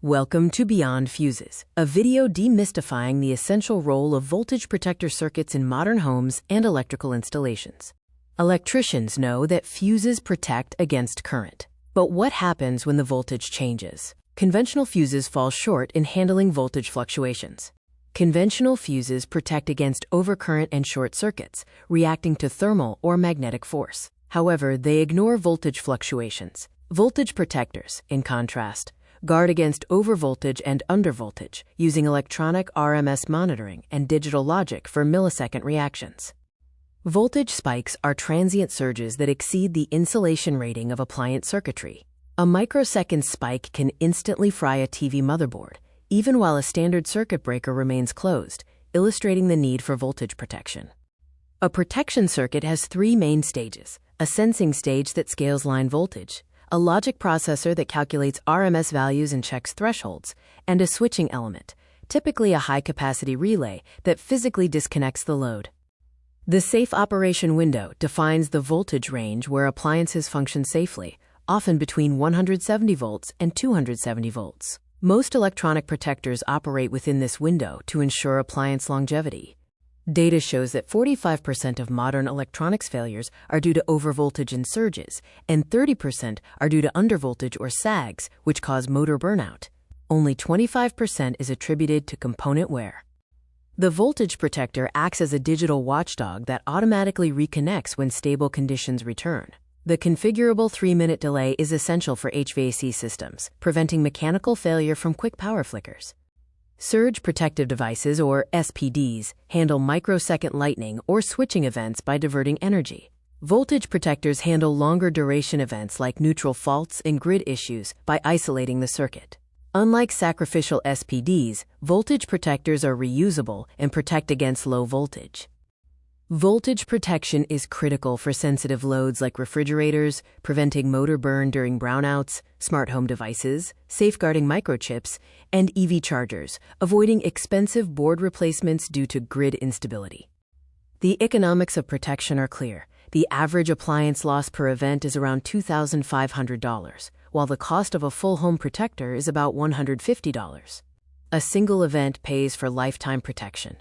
Welcome to Beyond Fuses, a video demystifying the essential role of voltage protector circuits in modern homes and electrical installations. Electricians know that fuses protect against current. But what happens when the voltage changes? Conventional fuses fall short in handling voltage fluctuations. Conventional fuses protect against overcurrent and short circuits, reacting to thermal or magnetic force. However, they ignore voltage fluctuations. Voltage protectors, in contrast, guard against overvoltage and undervoltage, using electronic RMS monitoring and digital logic for millisecond reactions. Voltage spikes are transient surges that exceed the insulation rating of appliance circuitry. A microsecond spike can instantly fry a TV motherboard, even while a standard circuit breaker remains closed, illustrating the need for voltage protection. A protection circuit has three main stages: a sensing stage that scales line voltage, a logic processor that calculates RMS values and checks thresholds, and a switching element, typically a high-capacity relay that physically disconnects the load. The safe operation window defines the voltage range where appliances function safely, often between 170 volts and 270 volts. Most electronic protectors operate within this window to ensure appliance longevity. Data shows that 45% of modern electronics failures are due to overvoltage and surges, and 30% are due to undervoltage or sags, which cause motor burnout. Only 25% is attributed to component wear. The voltage protector acts as a digital watchdog that automatically reconnects when stable conditions return. The configurable 3-minute delay is essential for HVAC systems, preventing mechanical failure from quick power flickers. Surge protective devices, or SPDs, handle microsecond lightning or switching events by diverting energy. Voltage protectors handle longer duration events like neutral faults and grid issues by isolating the circuit. Unlike sacrificial SPDs, voltage protectors are reusable and protect against low voltage. Voltage protection is critical for sensitive loads like refrigerators, preventing motor burn during brownouts, smart home devices, safeguarding microchips, and EV chargers, avoiding expensive board replacements due to grid instability. The economics of protection are clear. The average appliance loss per event is around $2,500, while the cost of a full home protector is about $150. A single event pays for lifetime protection.